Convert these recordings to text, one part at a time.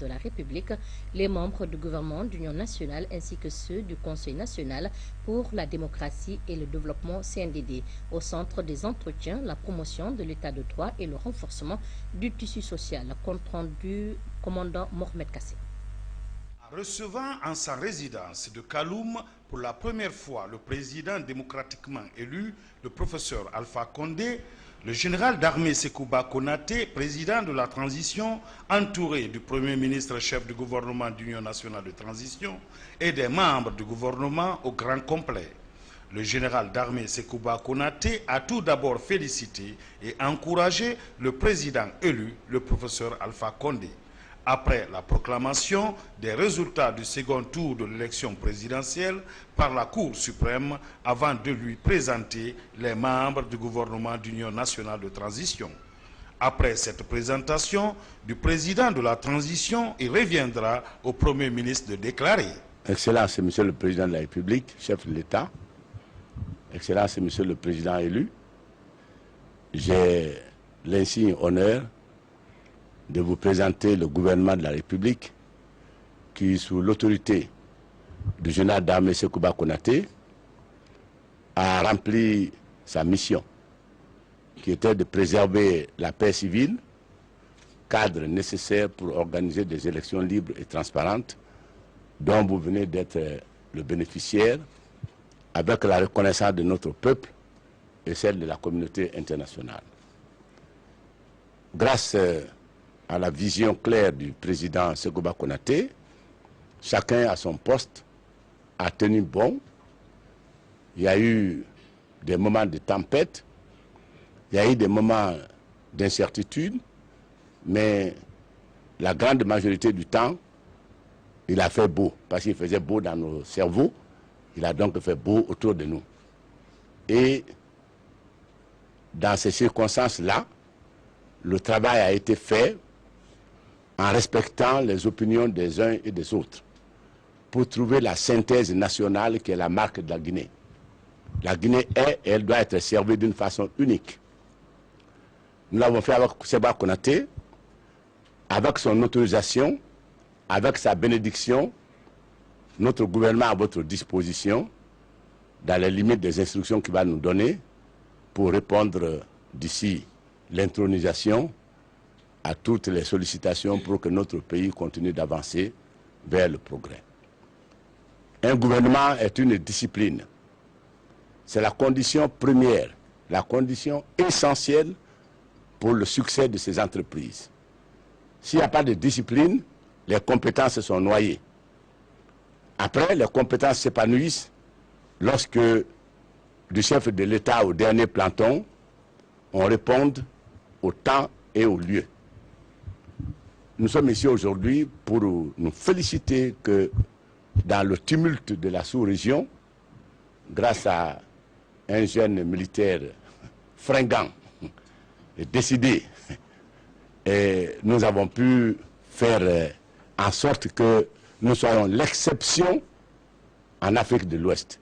de la République, les membres du gouvernement d'Union nationale ainsi que ceux du Conseil national pour la démocratie et le développement CNDD. Au centre des entretiens, la promotion de l'état de droit et le renforcement du tissu social. Compte rendu commandant Mohamed Kassé. Recevant en sa résidence de Kaloum pour la première fois le président démocratiquement élu, le professeur Alpha Condé, le général d'armée Sekouba Konaté, président de la transition, entouré du Premier ministre chef du gouvernement d'Union nationale de transition et des membres du gouvernement au grand complet. Le général d'armée Sekouba Konaté a tout d'abord félicité et encouragé le président élu, le professeur Alpha Condé. Après la proclamation des résultats du second tour de l'élection présidentielle par la Cour suprême avant de lui présenter les membres du gouvernement d'Union nationale de transition. Après cette présentation du président de la transition, il reviendra au Premier ministre de déclarer. Excellence, Monsieur le Président de la République, chef de l'État. Excellence, Monsieur le Président élu. J'ai l'insigne honneur de vous présenter le gouvernement de la République qui, sous l'autorité du général d'armée Sekouba Konaté, a rempli sa mission, qui était de préserver la paix civile, cadre nécessaire pour organiser des élections libres et transparentes, dont vous venez d'être le bénéficiaire, avec la reconnaissance de notre peuple et celle de la communauté internationale. Grâce à la vision claire du président Sekouba Konaté, chacun à son poste a tenu bon. Il y a eu des moments de tempête, il y a eu des moments d'incertitude, mais la grande majorité du temps, il a fait beau, parce qu'il faisait beau dans nos cerveaux, il a donc fait beau autour de nous. Et dans ces circonstances-là, le travail a été fait en respectant les opinions des uns et des autres, pour trouver la synthèse nationale qui est la marque de la Guinée. La Guinée est et elle doit être servie d'une façon unique. Nous l'avons fait avec Sekouba Konaté, avec son autorisation, avec sa bénédiction, notre gouvernement à votre disposition, dans les limites des instructions qu'il va nous donner, pour répondre d'ici l'intronisation à toutes les sollicitations pour que notre pays continue d'avancer vers le progrès. Un gouvernement est une discipline. C'est la condition première, la condition essentielle pour le succès de ces entreprises. S'il n'y a pas de discipline, les compétences sont noyées. Après, les compétences s'épanouissent lorsque du chef de l'État au dernier planton, on répond au temps et au lieu. Nous sommes ici aujourd'hui pour nous féliciter que dans le tumulte de la sous-région, grâce à un jeune militaire fringant et décidé, nous avons pu faire en sorte que nous soyons l'exception en Afrique de l'Ouest.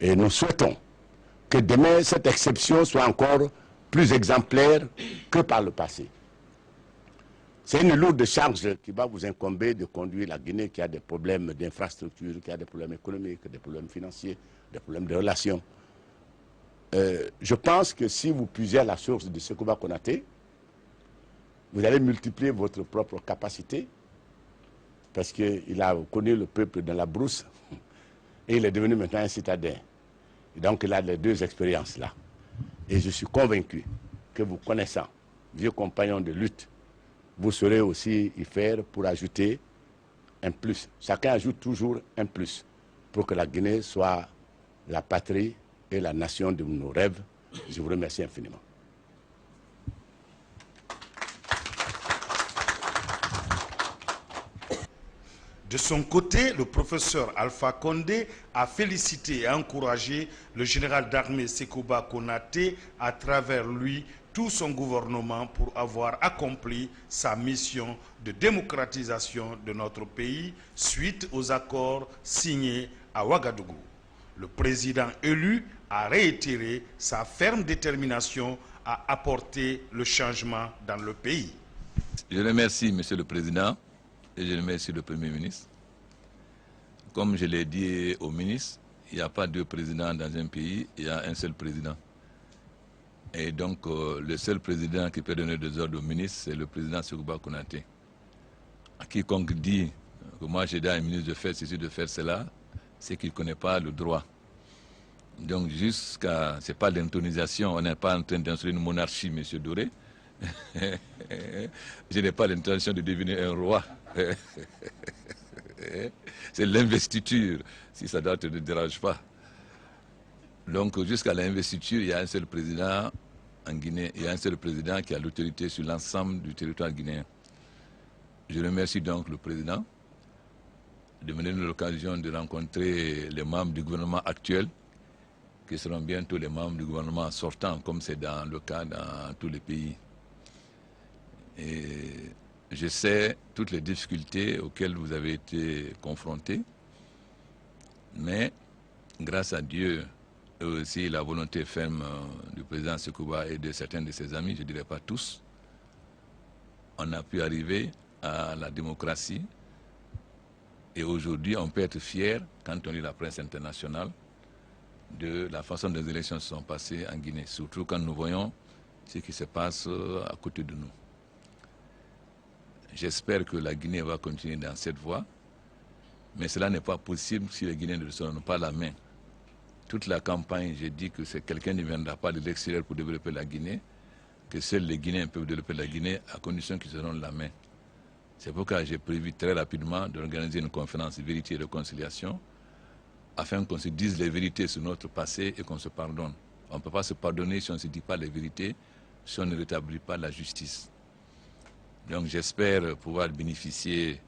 Et nous souhaitons que demain, cette exception soit encore plus exemplaire que par le passé. C'est une lourde charge qui va vous incomber de conduire la Guinée qui a des problèmes d'infrastructure, qui a des problèmes économiques, des problèmes financiers, des problèmes de relations. Je pense que si vous puisez à la source de Sekouba Konaté, vous allez multiplier votre propre capacité, parce qu'il a connu le peuple dans la brousse, et il est devenu maintenant un citadin. Et donc il a les deux expériences-là. Et je suis convaincu que vous connaissant, vieux compagnons de lutte, vous saurez aussi y faire pour ajouter un plus. Chacun ajoute toujours un plus pour que la Guinée soit la patrie et la nation de nos rêves. Je vous remercie infiniment. De son côté, le professeur Alpha Condé a félicité et encouragé le général d'armée Sekouba Konaté à travers lui tout son gouvernement pour avoir accompli sa mission de démocratisation de notre pays suite aux accords signés à Ouagadougou. Le président élu a réitéré sa ferme détermination à apporter le changement dans le pays. Je remercie Monsieur le Président et je remercie le Premier ministre. Comme je l'ai dit au ministre, il n'y a pas deux présidents dans un pays, il y a un seul président. Et donc, le seul président qui peut donner des ordres au ministre, c'est le président Sékouba Konaté. Quiconque dit que moi j'ai dit à un ministre de faire ceci, de faire cela, c'est qu'il ne connaît pas le droit. Donc, jusqu'à... Ce n'est pas l'intronisation, on n'est pas en train d'instruire une monarchie, M. Doré. Je n'ai pas l'intention de devenir un roi. C'est l'investiture, si ça ne te dérange pas. Donc, jusqu'à l'investiture, il y a un seul président en Guinée, il y a un seul président qui a l'autorité sur l'ensemble du territoire guinéen. Je remercie donc le président de me donner l'occasion de rencontrer les membres du gouvernement actuel, qui seront bientôt les membres du gouvernement sortant, comme c'est dans le cas dans tous les pays. Et je sais toutes les difficultés auxquelles vous avez été confrontés, mais grâce à Dieu, et aussi la volonté ferme du président Sékouba et de certains de ses amis, je ne dirais pas tous, on a pu arriver à la démocratie. Et aujourd'hui, on peut être fier, quand on lit la presse internationale, de la façon dont les élections se sont passées en Guinée, surtout quand nous voyons ce qui se passe à côté de nous. J'espère que la Guinée va continuer dans cette voie, mais cela n'est pas possible si les Guinéens ne se donnent pas la main. Toute la campagne, j'ai dit que quelqu'un ne viendra pas de l'extérieur pour développer la Guinée, que seuls les Guinéens peuvent développer la Guinée à condition qu'ils se donnent la main. C'est pourquoi j'ai prévu très rapidement d'organiser une conférence Vérité et Réconciliation afin qu'on se dise les vérités sur notre passé et qu'on se pardonne. On ne peut pas se pardonner si on ne se dit pas les vérités, si on ne rétablit pas la justice. Donc j'espère pouvoir bénéficier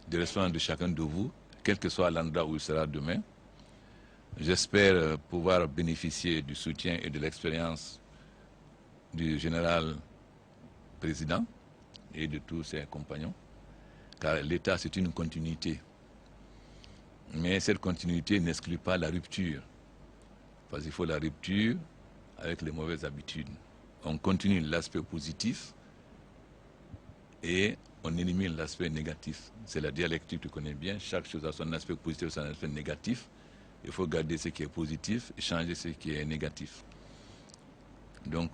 des responsables de chacun de vous, quel que soit l'endroit où il sera demain. J'espère pouvoir bénéficier du soutien et de l'expérience du général président et de tous ses compagnons, car l'État, c'est une continuité. Mais cette continuité n'exclut pas la rupture, parce qu'il faut la rupture avec les mauvaises habitudes. On continue l'aspect positif et on élimine l'aspect négatif. C'est la dialectique, tu connais bien, chaque chose a son aspect positif et son aspect négatif. Il faut garder ce qui est positif et changer ce qui est négatif. Donc,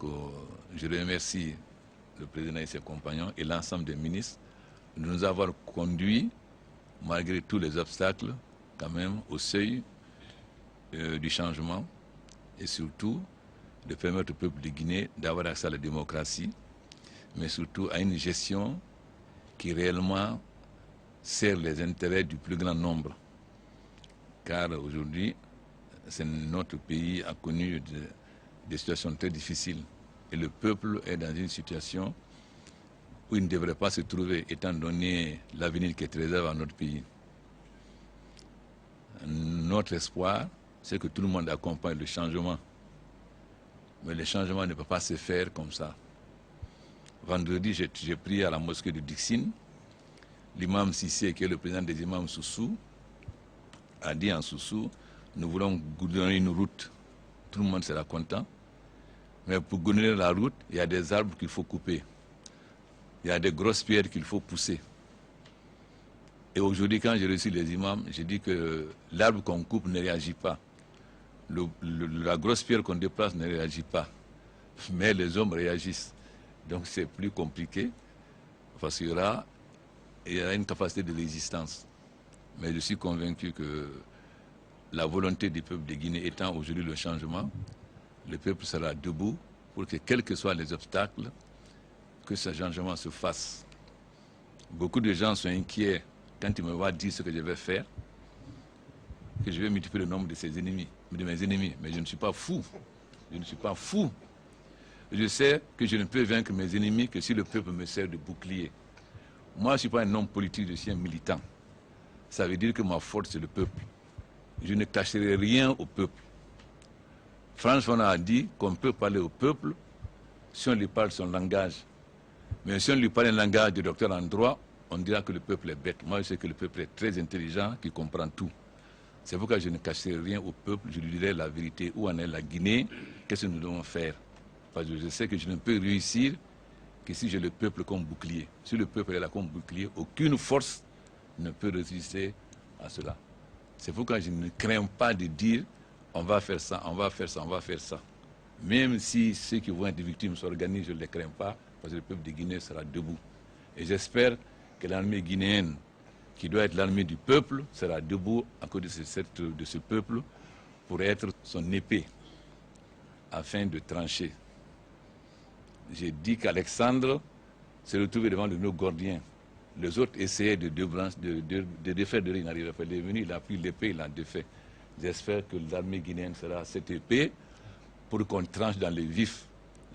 je remercie le président et ses compagnons et l'ensemble des ministres de nous avoir conduits, malgré tous les obstacles, quand même au seuil du changement et surtout de permettre au peuple de Guinée d'avoir accès à la démocratie, mais surtout à une gestion qui réellement sert les intérêts du plus grand nombre. Car aujourd'hui, notre pays a connu des situations très difficiles et le peuple est dans une situation où il ne devrait pas se trouver, étant donné l'avenir qui est réservé à notre pays. Notre espoir, c'est que tout le monde accompagne le changement. Mais le changement ne peut pas se faire comme ça. Vendredi, j'ai prié à la mosquée de Dixine. L'imam Sissé, qui est le président des imams Soussou, a dit en Soussou, nous voulons goudronner une route. Tout le monde sera content. Mais pour goudronner la route, il y a des arbres qu'il faut couper. Il y a des grosses pierres qu'il faut pousser. Et aujourd'hui, quand j'ai reçu les imams, j'ai dit que l'arbre qu'on coupe ne réagit pas. La grosse pierre qu'on déplace ne réagit pas. Mais les hommes réagissent. Donc c'est plus compliqué parce qu'il y a une capacité de résistance. Mais je suis convaincu que la volonté du peuple de Guinée étant aujourd'hui le changement, le peuple sera debout pour que, quels que soient les obstacles, que ce changement se fasse. Beaucoup de gens sont inquiets quand ils me voient dire ce que je vais faire, que je vais multiplier le nombre de ses ennemis, de mes ennemis. Mais je ne suis pas fou. Je ne suis pas fou. Je sais que je ne peux vaincre mes ennemis que si le peuple me sert de bouclier. Moi, je ne suis pas un homme politique, je suis un militant. Ça veut dire que ma force, c'est le peuple. Je ne cacherai rien au peuple. François a dit qu'on peut parler au peuple si on lui parle son langage. Mais si on lui parle un langage de docteur en droit, on dira que le peuple est bête. Moi, je sais que le peuple est très intelligent, qui comprend tout. C'est pourquoi je ne cacherai rien au peuple, je lui dirai la vérité, où en est la Guinée, qu'est-ce que nous devons faire. Parce que je sais que je ne peux réussir que si j'ai le peuple comme bouclier. Si le peuple est là comme bouclier, aucune force ne peut résister à cela. C'est pourquoi je ne crains pas de dire on va faire ça, on va faire ça, on va faire ça. Même si ceux qui vont être victimes s'organisent, je ne les crains pas, parce que le peuple de Guinée sera debout. Et j'espère que l'armée guinéenne, qui doit être l'armée du peuple, sera debout à cause de ce peuple pour être son épée, afin de trancher. J'ai dit qu'Alexandre s'est retrouvé devant le nœud gordien. Les autres essayaient de défaire de lui, il n'arrivait pas. Il est venu, il a pris l'épée, il l'a défait. J'espère que l'armée guinéenne sera cette épée pour qu'on tranche dans les vifs.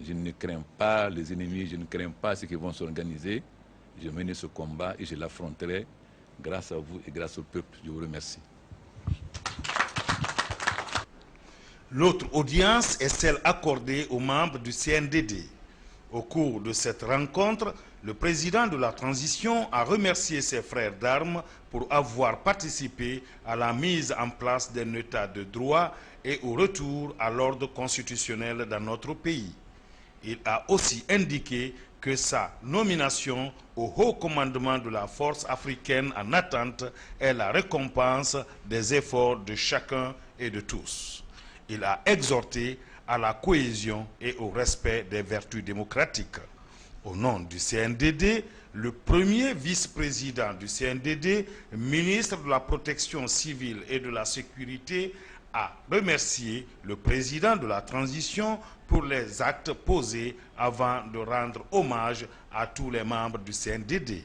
Je ne crains pas les ennemis, je ne crains pas ceux qui vont s'organiser. Je mène ce combat et je l'affronterai grâce à vous et grâce au peuple. Je vous remercie. L'autre audience est celle accordée aux membres du CNDD. Au cours de cette rencontre, le président de la transition a remercié ses frères d'armes pour avoir participé à la mise en place d'un état de droit et au retour à l'ordre constitutionnel dans notre pays. Il a aussi indiqué que sa nomination au haut commandement de la force africaine en attente est la récompense des efforts de chacun et de tous. Il a exhorté à la cohésion et au respect des vertus démocratiques. Au nom du CNDD, le premier vice-président du CNDD, ministre de la Protection civile et de la Sécurité, a remercié le président de la transition pour les actes posés avant de rendre hommage à tous les membres du CNDD.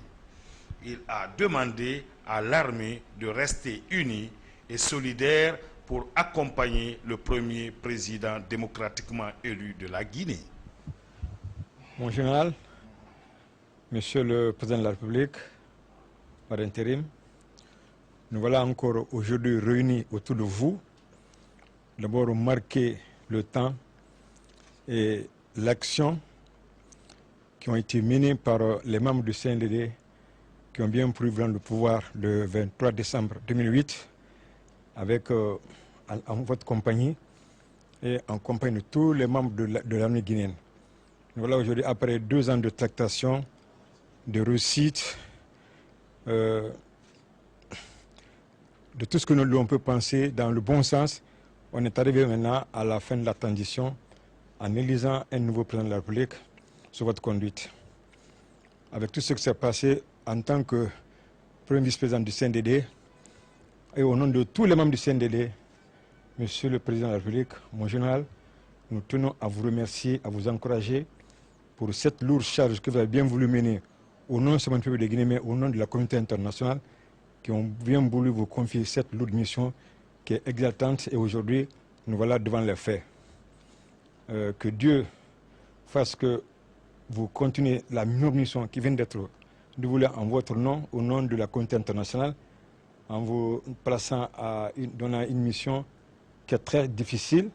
Il a demandé à l'armée de rester unie et solidaire pour accompagner le premier président démocratiquement élu de la Guinée. Mon général, Monsieur le Président de la République, par intérim, nous voilà encore aujourd'hui réunis autour de vous. D'abord, marquer le temps et l'action qui ont été menées par les membres du CNDD qui ont bien pris le pouvoir le 23 décembre 2008 avec en votre compagnie et en compagnie de tous les membres de l'armée guinéenne. Nous voilà aujourd'hui, après 2 ans de tractation, de réussite, de tout ce que l'on peut penser dans le bon sens, on est arrivé maintenant à la fin de la transition en élisant un nouveau président de la République sur votre conduite. Avec tout ce qui s'est passé en tant que premier vice-président du CNDD et au nom de tous les membres du CNDD, Monsieur le Président de la République, mon général, nous tenons à vous remercier, à vous encourager pour cette lourde charge que vous avez bien voulu mener au nom seulement du peuple de Guinée, mais au nom de la communauté internationale qui ont bien voulu vous confier cette lourde mission qui est exaltante et aujourd'hui, nous voilà devant les faits. Que Dieu fasse que vous continuez la noble mission qui vient d'être dévoilée en votre nom, au nom de la communauté internationale, en vous plaçant à donnant une mission qui est très difficile,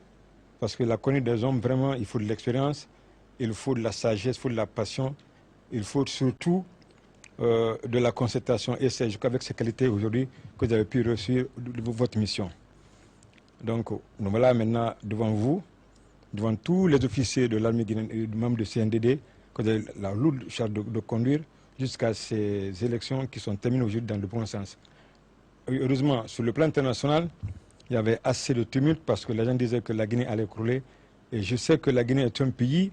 parce que la conduite des hommes, vraiment, il faut de l'expérience, il faut de la sagesse, il faut de la passion, il faut surtout de la concertation. Et c'est avec ces qualités aujourd'hui que vous avez pu réussir votre mission. Donc, nous voilà maintenant devant vous, devant tous les officiers de l'armée guinéenne et des membres du CNDD, que vous avez la lourde charge de conduire jusqu'à ces élections qui sont terminées aujourd'hui dans le bon sens. Heureusement, sur le plan international, il y avait assez de tumulte parce que les gens disaient que la Guinée allait crouler. Et je sais que la Guinée est un pays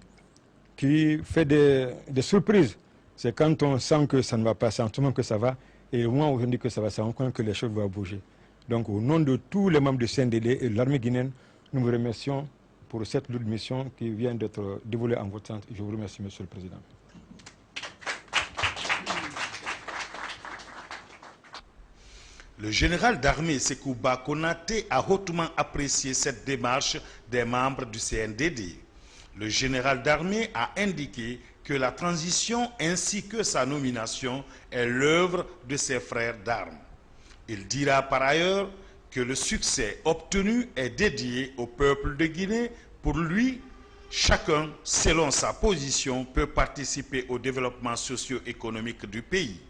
qui fait des surprises. C'est quand on sent que ça ne va pas, c'est en ce moment que ça va. Et au moment où on dit que ça va, c'est en compte que les choses vont bouger. Donc au nom de tous les membres du CNDD et de l'armée guinéenne, nous vous remercions pour cette lourde mission qui vient d'être dévoilée en votre sens. Je vous remercie, Monsieur le Président. Le général d'armée Sekouba Konaté a hautement apprécié cette démarche des membres du CNDD. Le général d'armée a indiqué que la transition ainsi que sa nomination est l'œuvre de ses frères d'armes. Il dira par ailleurs que le succès obtenu est dédié au peuple de Guinée. Pour lui, chacun, selon sa position, peut participer au développement socio-économique du pays.